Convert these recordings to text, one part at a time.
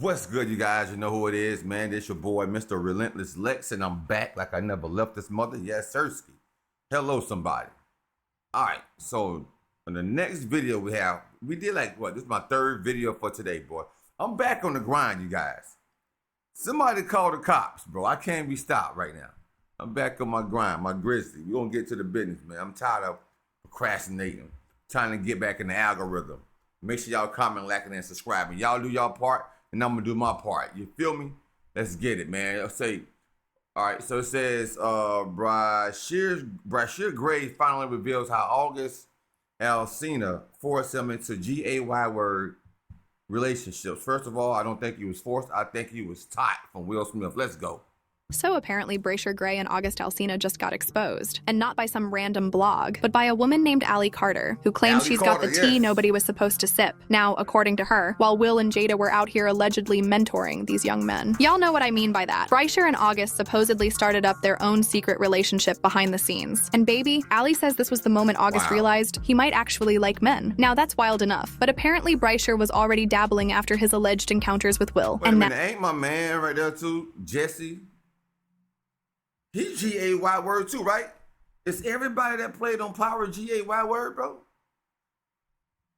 What's good, you guys? You know who it is, man. It's your boy, Mr. Relentless Lex, and I'm back like I never left this mother. Yes, Sirski. Hello, somebody. All right, so in the next video we did like, what? This is my third video for today, boy. I'm back on the grind, you guys. Somebody call the cops, bro. I can't be stopped right now. I'm back on my grind, my grizzly. We're going to get to the business, man. I'm tired of procrastinating, trying to get back in the algorithm. Make sure y'all comment, liking, and subscribing. Y'all do y'all part, and I'm going to do my part. You feel me? Let's get it, man. I'll say, all right, so it says, Bryshere Gray finally reveals how August Alsina forced him into Jaguar relationships. First of all, I don't think he was forced. I think he was taught from Will Smith. Let's go. So apparently Bryshere Gray and August Alsina just got exposed, and not by some random blog, but by a woman named Allie Carter, who claims she's got the tea nobody was supposed to sip. Now, according to her, while Will and Jada were out here allegedly mentoring these young men. Y'all know what I mean by that. Bryshere and August supposedly started up their own secret relationship behind the scenes. And baby, Allie says this was the moment August realized he might actually like men. Now that's wild enough, but apparently Bryshere was already dabbling after his alleged encounters with Will. Wait a minute, ain't my man right there too, Jesse? He G-A-Y word too, right? Is everybody that played on Power G-A-Y word, bro?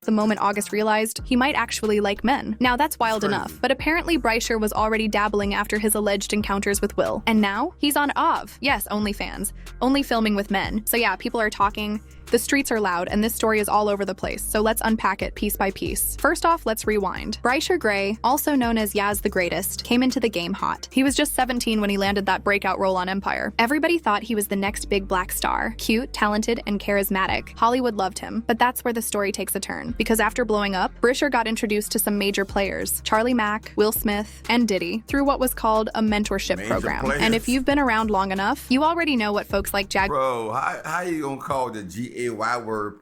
The moment August realized he might actually like men. Now that's wild enough, but apparently Bryshere was already dabbling after his alleged encounters with Will. And now he's on OV. Yes, OnlyFans. Only filming with men. So yeah, people are talking. The streets are loud, and this story is all over the place, so let's unpack it piece by piece. First off, let's rewind. Bryshere Gray, also known as Yaz the Greatest, came into the game hot. He was just 17 when he landed that breakout role on Empire. Everybody thought he was the next big black star. Cute, talented, and charismatic. Hollywood loved him, but that's where the story takes a turn. Because after blowing up, Bryshere got introduced to some major players, Charlie Mack, Will Smith, and Diddy, through what was called a mentorship program. And if you've been around long enough, you already know what folks like Bro, how you gonna call the G-A-Y word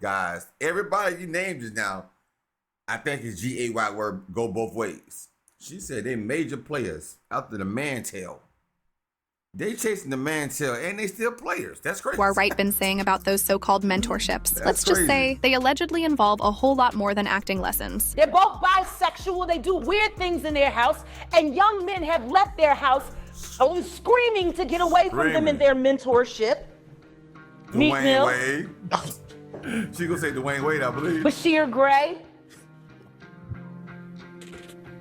guys? Everybody you named just now, I think it's G-A-Y word go both ways. She said they major players after the mantel. They chasing the mantel and they still players. That's crazy. Jaguar Wright been saying about those so-called mentorships. Let's just say they allegedly involve a whole lot more than acting lessons. They're both bisexual. They do weird things in their house, and young men have left their house screaming to get away from them in their mentorship. Dwayne Wade. She gonna say Dwayne Wade, I believe. Bryshere Gray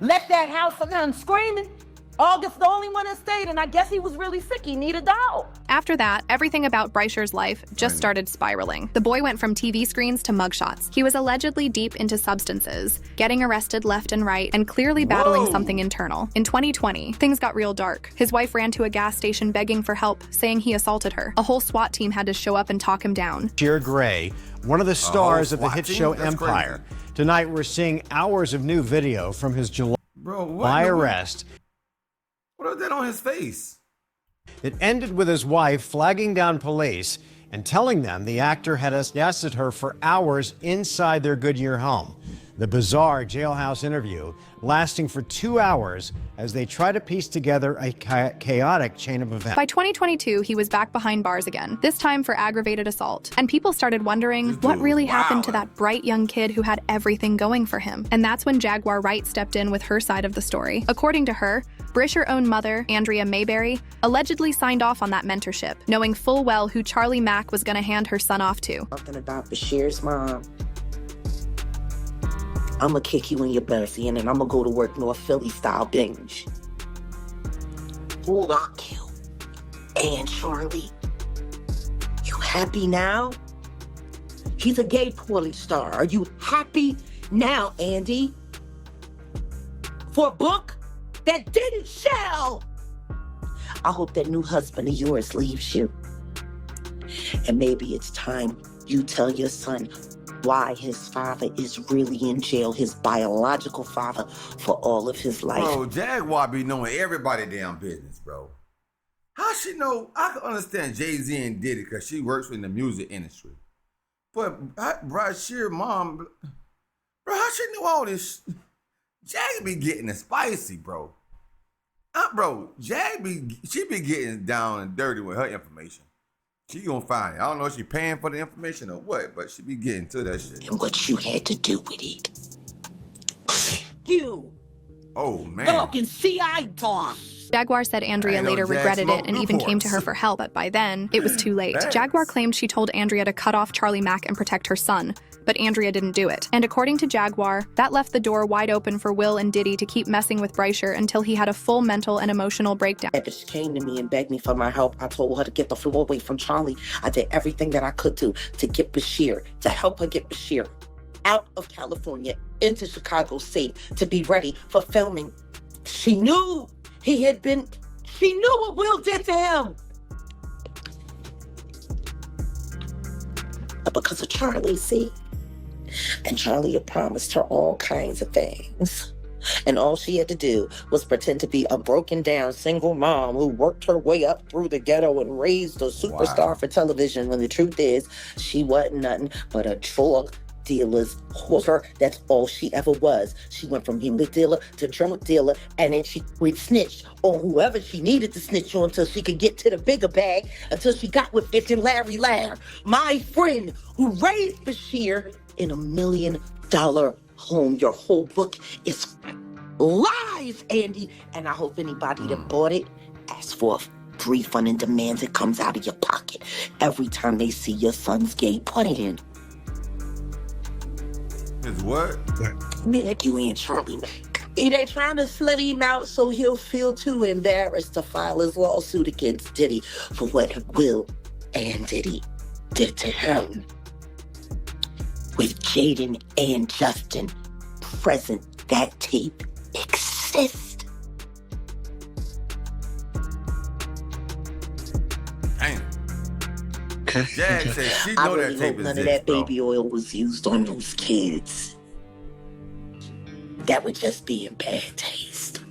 left that house screaming. August the only one that stayed, and I guess he was really sick. He needed out. After that, everything about Bryshere's life just started spiraling. The boy went from TV screens to mugshots. He was allegedly deep into substances, getting arrested left and right, and clearly battling something internal. In 2020, things got real dark. His wife ran to a gas station begging for help, saying he assaulted her. A whole SWAT team had to show up and talk him down. Bryshere Gray, one of the stars of the hit show Empire. Tonight, we're seeing hours of new video from his July arrest. What is that on his face? It ended with his wife flagging down police and telling them the actor had arrested her for hours inside their Goodyear home. The bizarre jailhouse interview lasting for 2 hours as they try to piece together a chaotic chain of events. By 2022, he was back behind bars again, this time for aggravated assault. And people started wondering what really happened to that bright young kid who had everything going for him. And that's when Jaguar Wright stepped in with her side of the story. According to her, Bryshere's own mother, Andrea Mayberry, allegedly signed off on that mentorship, knowing full well who Charlie Mack was going to hand her son off to. Something about Bryshere's mom. I'm gonna kick you in your bussy, and then I'm gonna go to work North Philly style binge. Who'll lock you? And Charlie, you happy now? He's a gay porn star. Are you happy now, Andy? For a book that didn't sell? I hope that new husband of yours leaves you. And maybe it's time you tell your son why his father is really in jail, his biological father, for all of his life. Bro, Jaguar be knowing everybody damn business, bro. How she know? I can understand Jay-Z and Diddy because she works in the music industry. But Bryshere mom, bro, how she know all this? Jag be getting it spicy, bro. Bro, she be getting down and dirty with her information. She gonna find it. I don't know if she paying for the information or what, but she be getting to that shit. And what you had to do with it. You Oh, man. Fucking CI talk. Jaguar said Andrea know later Jag regretted smoked it and even came to her Newports. for help, but by then, it was too late. Thanks. Jaguar claimed she told Andrea to cut off Charlie Mack and protect her son, but Andrea didn't do it. And according to Jaguar, that left the door wide open for Will and Diddy to keep messing with Bryshere until he had a full mental and emotional breakdown. After she came to me and begged me for my help, I told her to get the floor away from Charlie. I did everything that I could do to get Bryshere, to help her get Bryshere out of California into Chicago State to be ready for filming. She knew she knew what Will did to him. But because of Charlie, see? And Charlie had promised her all kinds of things. And all she had to do was pretend to be a broken down single mom who worked her way up through the ghetto and raised a superstar for television, when the truth is, she wasn't nothing but a drug dealer's whore. That's all she ever was. She went from human dealer to drug dealer, and then she would snitch on whoever she needed to snitch on until she could get to the bigger bag, until she got with bitchin' Larry Lair, my friend who raised Bryshere in $1 million home. Your whole book is lies, Andy, and I hope anybody that bought it asks for a refund and demands it comes out of your pocket every time they see your son's gay. Put it in. His what? Meg, you ain't Charlie Mack. They trying to slit him out so he'll feel too embarrassed to file his lawsuit against Diddy for what Will and Diddy did to him. With Jaden and Justin present, that tape exists. Damn. Okay. Jag said she I know really that tape hope none of exists, that bro. baby oil was used on those kids. That would just be in bad taste.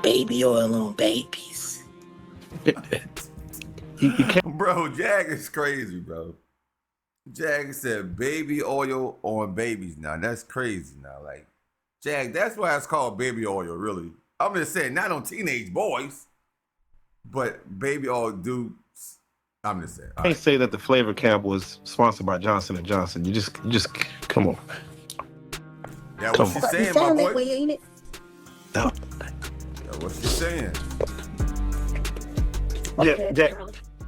Baby oil on babies. You can't. Bro, Jag is crazy, bro. Jag said baby oil on babies. Now that's crazy. Now, like, Jag, that's why it's called baby oil. Really, I'm just saying, not on teenage boys, but baby oil dudes. I'm just saying. I can't say that the flavor cap was sponsored by Johnson & Johnson. You just come on. Yeah, Come what she on. saying, It my sound boy? that way, ain't it? No. Yeah, what she saying?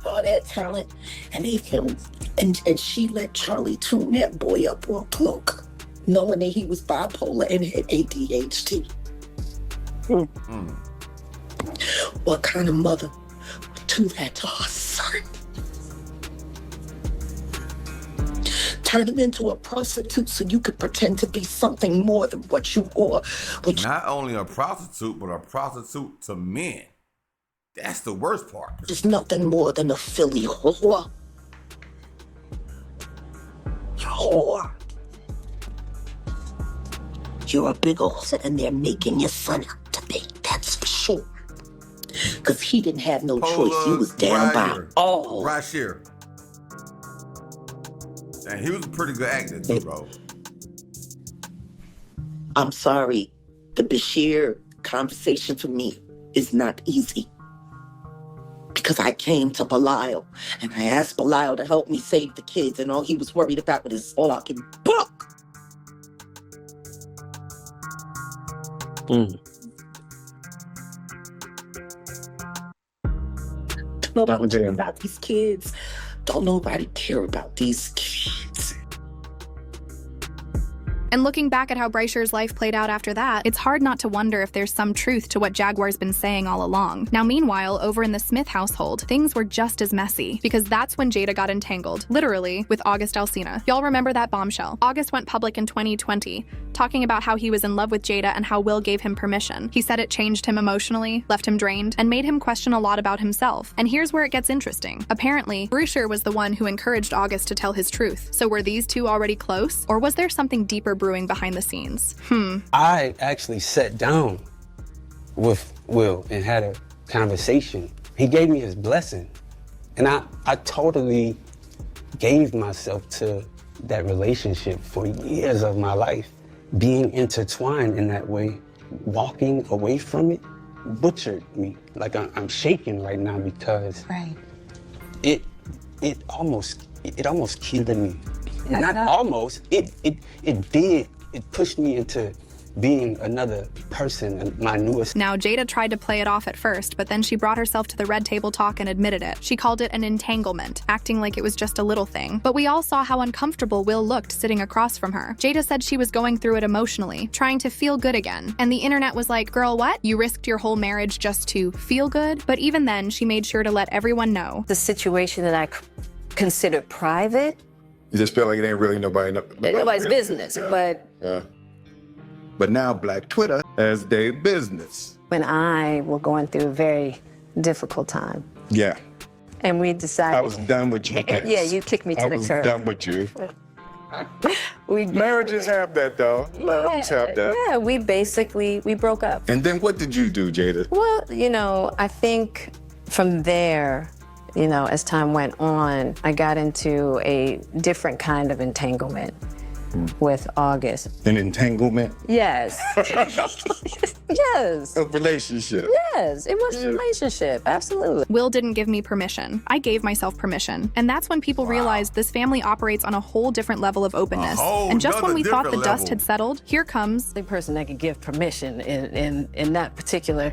All that talent, and they filmed, and she let Charlie tune that boy up on cloak, knowing that he was bipolar and had ADHD. What kind of mother would do that to her son? Turn him into a prostitute so you could pretend to be something more than what you are. Which Not only a prostitute, but a prostitute to men. That's the worst part. is nothing more than a Philly whore. Whore. You're a big old and they're making your son out to be, that's for sure. Because he didn't have no choice. He was down by all. Bryshere. And he was a pretty good actor too, bro. I'm sorry. The Bryshere conversation for me is not easy. Because I came to Belial and I asked Belial to help me save the kids, and all he was worried about was his fucking book. Nobody care about these kids. Don't nobody care about these kids. And looking back at how Bryshere's life played out after that, it's hard not to wonder if there's some truth to what Jaguar's been saying all along. Now, meanwhile, over in the Smith household, things were just as messy, because that's when Jada got entangled, literally, with August Alsina. Y'all remember that bombshell? August went public in 2020, talking about how he was in love with Jada and how Will gave him permission. He said it changed him emotionally, left him drained, and made him question a lot about himself. And here's where it gets interesting. Apparently, Bryshere was the one who encouraged August to tell his truth. So were these two already close? Or was there something deeper brewing behind the scenes? I actually sat down with Will and had a conversation. He gave me his blessing. And I totally gave myself to that relationship for years of my life. Being intertwined in that way, walking away from it, butchered me. Like I'm shaking right now because it almost killed me. Not almost, it did. It pushed me into being another person, my newest. Now, Jada tried to play it off at first, but then she brought herself to the red table talk and admitted it. She called it an entanglement, acting like it was just a little thing. But we all saw how uncomfortable Will looked sitting across from her. Jada said she was going through it emotionally, trying to feel good again. And the internet was like, girl, what? You risked your whole marriage just to feel good? But even then, she made sure to let everyone know. The situation that I considered private. You just feel like it ain't really Nobody's business, but Yeah. But now Black Twitter has their business. when I were going through a very difficult time, Yeah. and we decided. I was done with you. Yeah, you kicked me to I the was curb. done with you. We Marriages have that, though. Marriages have that. Yeah, we broke up. And then what did you do, Jada? Well, I think from there, as time went on, I got into a different kind of entanglement with August. An entanglement? Yes. Yes. A relationship? Yes, it was a relationship, absolutely. Will didn't give me permission. I gave myself permission. And that's when people realized this family operates on a whole different level of openness. And just when we thought the dust had settled, here comes The person that could give permission in that particular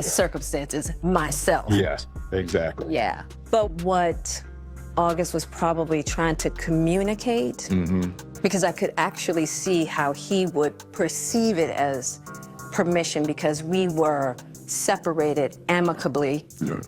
circumstance is myself. Yes, exactly. Yeah. But what August was probably trying to communicate, because I could actually see how he would perceive it as permission because we were separated amicably. Yeah.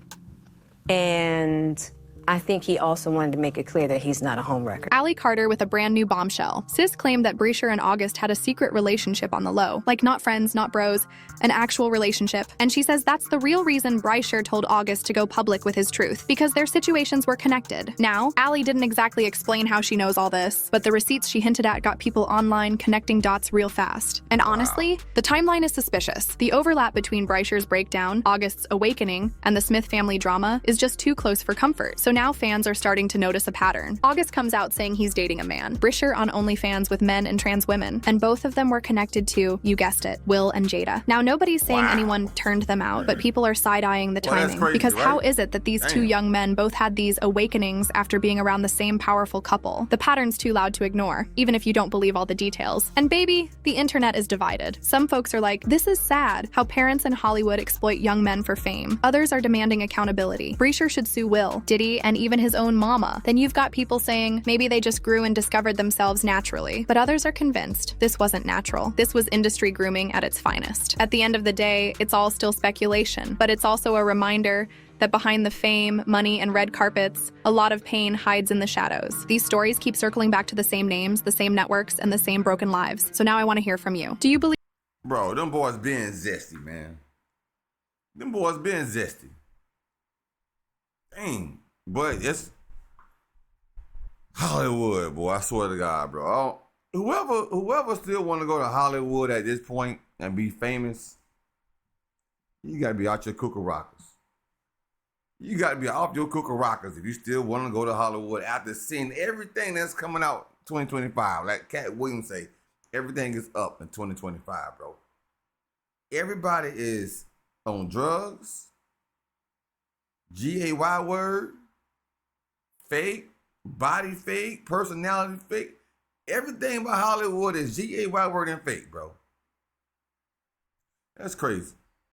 And I think he also wanted to make it clear that he's not a homewrecker. Allie Carter with a brand new bombshell. Sis claimed that Bryshere and August had a secret relationship on the low. Like not friends, not bros, an actual relationship. And she says that's the real reason Bryshere told August to go public with his truth, because their situations were connected. Now, Allie didn't exactly explain how she knows all this, but the receipts she hinted at got people online connecting dots real fast. And honestly, the timeline is suspicious. The overlap between Bryshere's breakdown, August's awakening, and the Smith family drama is just too close for comfort. So now fans are starting to notice a pattern. August comes out saying he's dating a man. Bryshere on OnlyFans with men and trans women. And both of them were connected to, you guessed it, Will and Jada. Now nobody's saying anyone turned them out, but people are side-eyeing the timing. crazy, Because right? how is it that these two young men both had these awakenings after being around the same powerful couple? The pattern's too loud to ignore, even if you don't believe all the details. And baby, the internet is divided. Some folks are like, this is sad, how parents in Hollywood exploit young men for fame. Others are demanding accountability. Bryshere should sue Will, Diddy, and even his own mama. Then you've got people saying maybe they just grew and discovered themselves naturally. But others are convinced this wasn't natural. This was industry grooming at its finest. At the end of the day, it's all still speculation, but it's also a reminder that behind the fame, money, and red carpets, a lot of pain hides in the shadows. These stories keep circling back to the same names, the same networks, and the same broken lives. So now I want to hear from you. Do you believe— Bro, them boys being zesty, man. Them boys being zesty. Dang. But it's Hollywood, boy. I swear to God, bro. Whoever still want to go to Hollywood at this point and be famous, you got to be out your cooker-rockers. You got to be off your cooker-rockers if you still want to go to Hollywood after seeing everything that's coming out 2025. Like Cat Williams say, everything is up in 2025, bro. Everybody is on drugs, GAY word, fake, body fake, personality fake. Everything about Hollywood is GAY word and fake, bro. That's crazy.